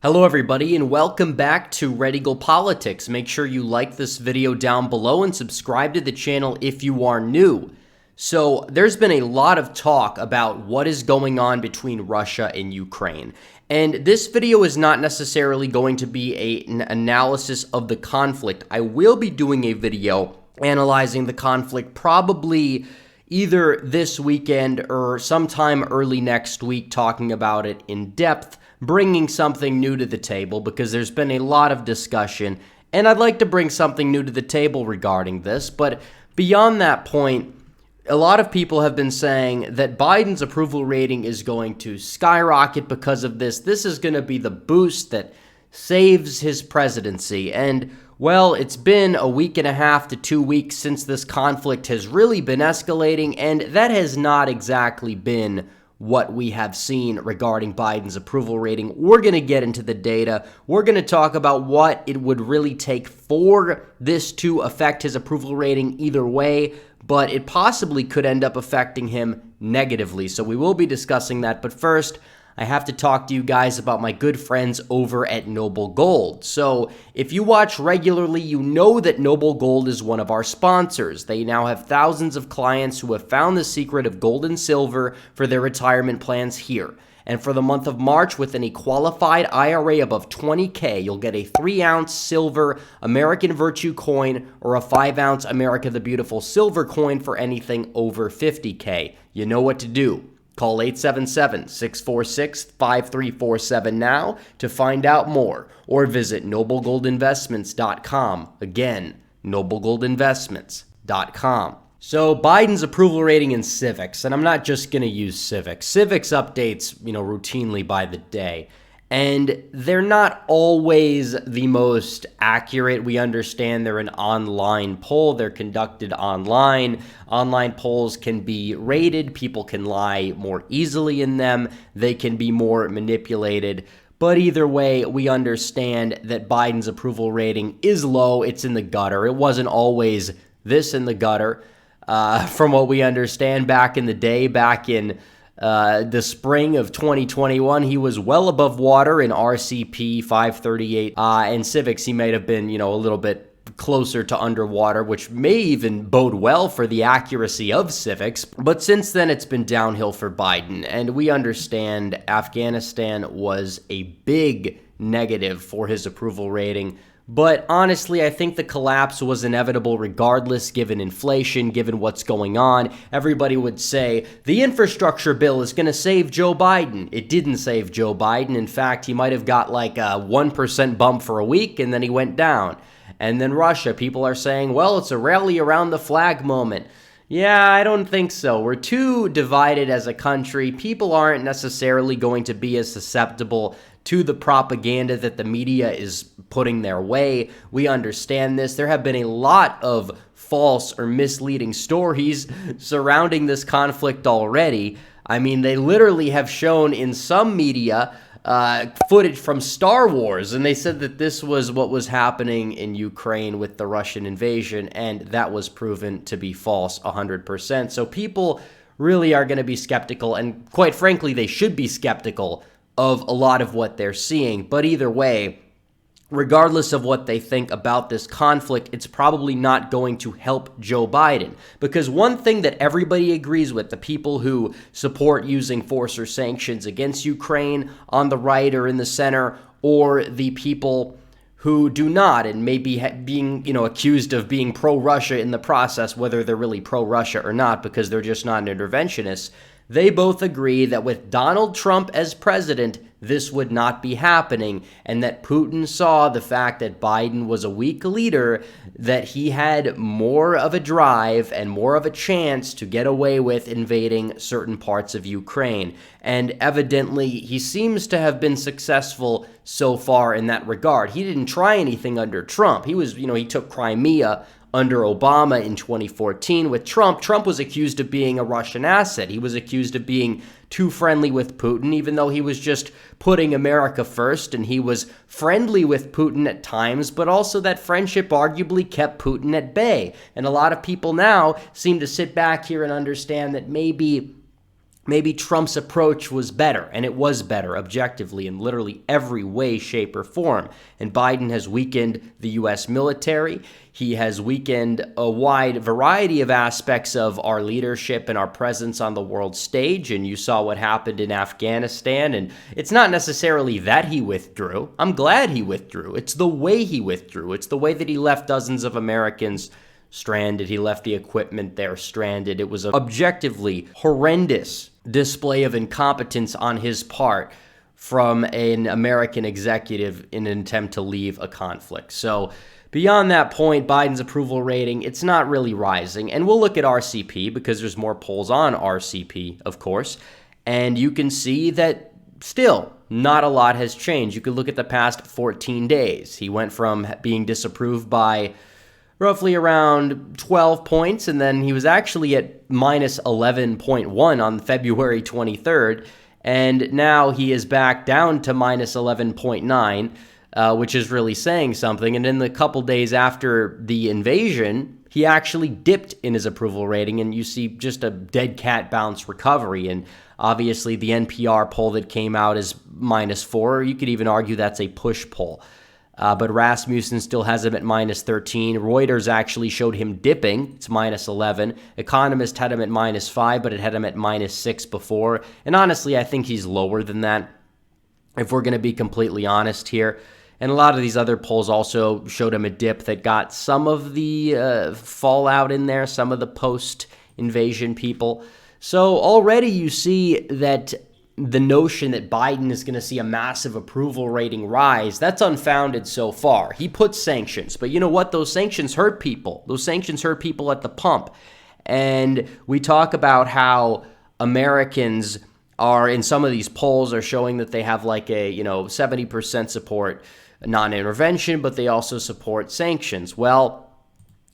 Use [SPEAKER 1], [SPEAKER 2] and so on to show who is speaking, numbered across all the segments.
[SPEAKER 1] Hello everybody and welcome back to Red Eagle Politics. Make sure you like this video down below and subscribe to the channel if you are new. So there's been a lot of talk about what is going on between Russia and Ukraine. And this video is not necessarily going to be an analysis of the conflict. I will be doing a video analyzing the conflict probably either this weekend or sometime early next week, talking about it in depth, bringing something new to the table because there's been a lot of discussion, and I'd like to bring something new to the table regarding this. But beyond that point, a lot of people have been saying that Biden's approval rating is going to skyrocket because of this. This is going to be the boost that saves his presidency. And, well, it's been a week and a half to 2 weeks since this conflict has really been escalating, and that has not exactly been what we have seen regarding Biden's approval rating. We're going to get into the data. We're going to talk about what it would really take for this to affect his approval rating either way, but it possibly could end up affecting him negatively. So we will be discussing that. But first, I have to talk to you guys about my good friends over at Noble Gold. So if you watch regularly, you know that Noble Gold is one of our sponsors. They now have thousands of clients who have found the secret of gold and silver for their retirement plans here. And for the month of March, with any qualified IRA above $20K, you'll get a 3-ounce silver American Virtue coin or a 5-ounce America the Beautiful silver coin for anything over $50K. You know what to do. Call 877-646-5347 now to find out more, or visit noblegoldinvestments.com. Again, noblegoldinvestments.com. So Biden's approval rating in civics, and I'm not just going to use civics. Civics updates, routinely by the day. And they're not always the most accurate. We understand they're an online poll. They're conducted online. Online polls can be rated. People can lie more easily in them. They can be more manipulated. But either way, we understand that Biden's approval rating is low. It's in the gutter. It wasn't always this in the gutter. From what we understand, back in the day, back in the spring of 2021, he was well above water in RCP 538, and civics he might have been, a little bit closer to underwater, which may even bode well for the accuracy of civics. But since then, it's been downhill for Biden, and we understand Afghanistan was a big negative for his approval rating. But honestly, I think the collapse was inevitable regardless, given inflation, given what's going on. Everybody would say, the infrastructure bill is going to save Joe Biden. It didn't save Joe Biden. In fact, he might have got like a 1% bump for a week, and then he went down. And then Russia, people are saying, well, it's a rally around the flag moment. Yeah, I don't think so. We're too divided as a country. People aren't necessarily going to be as susceptible to the propaganda that the media is putting their way. We understand this. There have been a lot of false or misleading stories surrounding this conflict already. I mean, they literally have shown in some media footage from Star Wars, and they said that this was what was happening in Ukraine with the Russian invasion, and that was proven to be false 100%. So people really are going to be skeptical, and quite frankly, they should be skeptical of a lot of what they're seeing. But either way, regardless of what they think about this conflict, it's probably not going to help Joe Biden. Because one thing that everybody agrees with, the people who support using force or sanctions against Ukraine on the right or in the center, or the people who do not and maybe being, accused of being pro-Russia in the process, whether they're really pro-Russia or not because they're just not interventionists, they both agree that with Donald Trump as president, this would not be happening, and that Putin saw the fact that Biden was a weak leader, that he had more of a drive and more of a chance to get away with invading certain parts of Ukraine. And evidently, he seems to have been successful so far in that regard. He didn't try anything under Trump. He was, he took Crimea under Obama in 2014. With Trump was accused of being a Russian asset. He was accused of being too friendly with Putin, even though he was just putting America first, and he was friendly with Putin at times, but also that friendship arguably kept Putin at bay. And a lot of people now seem to sit back here and understand that maybe maybe Trump's approach was better, and it was better objectively in literally every way, shape, or form. And Biden has weakened the U.S. military. He has weakened a wide variety of aspects of our leadership and our presence on the world stage. And you saw what happened in Afghanistan. And it's not necessarily that he withdrew. I'm glad he withdrew. It's the way he withdrew. It's the way that he left dozens of Americans stranded. He left the equipment there stranded. It was an objectively horrendous display of incompetence on his part from an American executive in an attempt to leave a conflict. So beyond that point, Biden's approval rating, it's not really rising. And we'll look at RCP because there's more polls on RCP, of course. And you can see that still not a lot has changed. You could look at the past 14 days. He went from being disapproved by roughly around 12 points, and then he was actually at minus 11.1 on February 23rd, and now he is back down to minus 11.9, which is really saying something. And in the couple days after the invasion, he actually dipped in his approval rating, and you see just a dead cat bounce recovery. And obviously the NPR poll that came out is -4, or you could even argue that's a push poll. But Rasmussen still has him at -13. Reuters actually showed him dipping. It's -11. Economist had him at -5, but it had him at -6 before. And honestly, I think he's lower than that, if we're going to be completely honest here. And a lot of these other polls also showed him a dip that got some of the fallout in there, some of the post-invasion people. So already you see that the notion that Biden is going to see a massive approval rating rise, that's unfounded so far. He puts sanctions, but you know what? Those sanctions hurt people. Those sanctions hurt people at the pump. And we talk about how Americans are, in some of these polls, are showing that they have like a, 70% support non-intervention, but they also support sanctions. Well,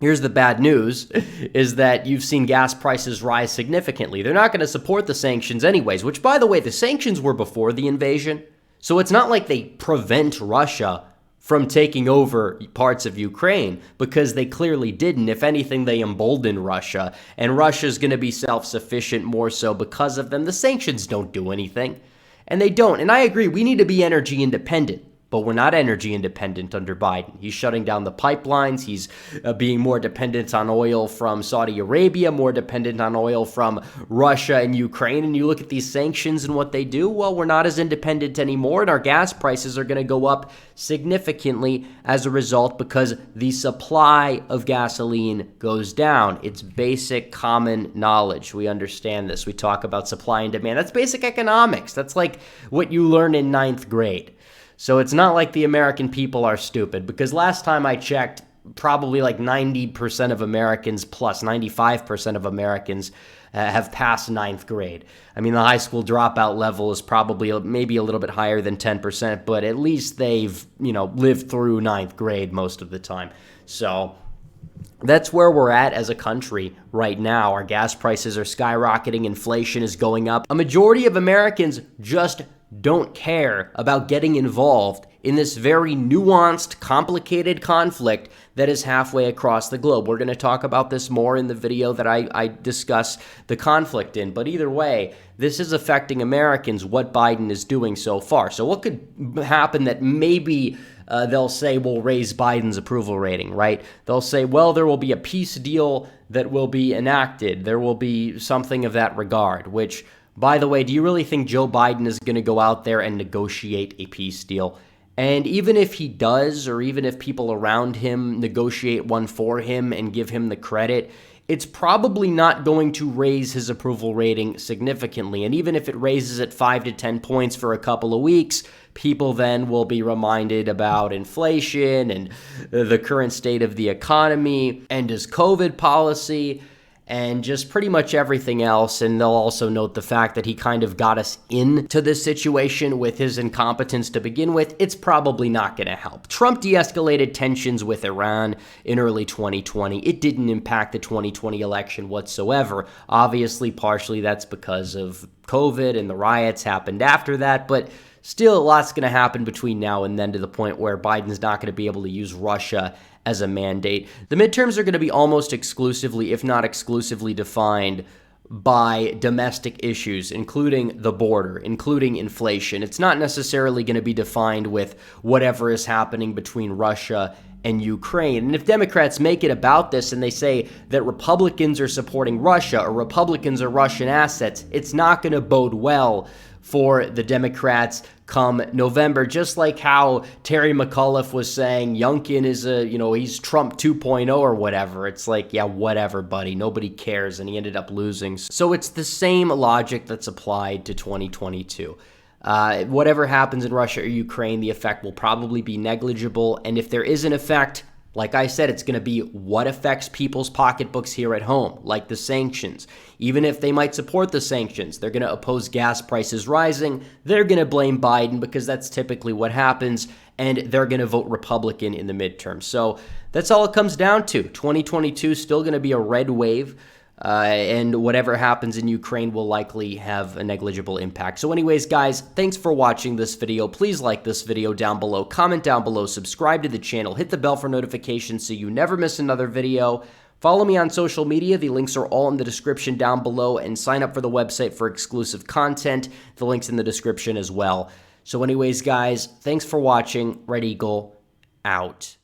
[SPEAKER 1] here's the bad news, is that you've seen gas prices rise significantly. They're not going to support the sanctions anyways, which, by the way, the sanctions were before the invasion. So it's not like they prevent Russia from taking over parts of Ukraine, because they clearly didn't. If anything, they embolden Russia, and Russia's going to be self-sufficient more so because of them. The sanctions don't do anything, and they don't. And I agree, we need to be energy independent. But we're not energy independent under Biden. He's shutting down the pipelines. He's being more dependent on oil from Saudi Arabia, more dependent on oil from Russia and Ukraine. And you look at these sanctions and what they do, well, we're not as independent anymore, and our gas prices are going to go up significantly as a result because the supply of gasoline goes down. It's basic common knowledge. We understand this. We talk about supply and demand. That's basic economics. That's like what you learn in 9th grade. So it's not like the American people are stupid, because last time I checked, probably like 90% of Americans plus 95% of Americans have passed 9th grade. I mean, the high school dropout level is probably maybe a little bit higher than 10%, but at least they've, lived through 9th grade most of the time. So that's where we're at as a country right now. Our gas prices are skyrocketing. Inflation is going up. A majority of Americans just don't care about getting involved in this very nuanced, complicated conflict that is halfway across the globe. We're going to talk about this more in the video that I discuss the conflict in. But either way, this is affecting Americans, what Biden is doing so far. So what could happen that maybe they'll say will raise Biden's approval rating, right? They'll say, well, there will be a peace deal that will be enacted. There will be something of that regard, which, by the way, do you really think Joe Biden is going to go out there and negotiate a peace deal? And even if he does, or even if people around him negotiate one for him and give him the credit, it's probably not going to raise his approval rating significantly. And even if it raises it 5 to 10 points for a couple of weeks, people then will be reminded about inflation and the current state of the economy and his COVID policy and just pretty much everything else. And they'll also note the fact that he kind of got us into this situation with his incompetence to begin with. It's probably not going to help. Trump de-escalated tensions with Iran in early 2020. It didn't impact the 2020 election whatsoever. Obviously, partially that's because of COVID and the riots happened after that, but still, a lot's going to happen between now and then, to the point where Biden's not going to be able to use Russia as a mandate. The midterms are going to be almost exclusively, if not exclusively, defined by domestic issues, including the border, including inflation. It's not necessarily going to be defined with whatever is happening between Russia and Ukraine. And if Democrats make it about this and they say that Republicans are supporting Russia or Republicans are Russian assets, it's not going to bode well for the Democrats come November, just like how Terry McAuliffe was saying Youngkin is he's Trump 2.0 or whatever. It's like, yeah, whatever, buddy. Nobody cares. And he ended up losing. So it's the same logic that's applied to 2022. Whatever happens in Russia or Ukraine, the effect will probably be negligible. And if there is an effect, like I said, it's going to be what affects people's pocketbooks here at home, like the sanctions. Even if they might support the sanctions, they're going to oppose gas prices rising. They're going to blame Biden because that's typically what happens, and they're going to vote Republican in the midterm. So that's all it comes down to. 2022 is still going to be a red wave. And whatever happens in Ukraine will likely have a negligible impact. So anyways, guys, thanks for watching this video. Please like this video down below, comment down below, subscribe to the channel, hit the bell for notifications so you never miss another video. Follow me on social media. The links are all in the description down below, and sign up for the website for exclusive content. The link's in the description as well. So anyways, guys, thanks for watching. Red Eagle out.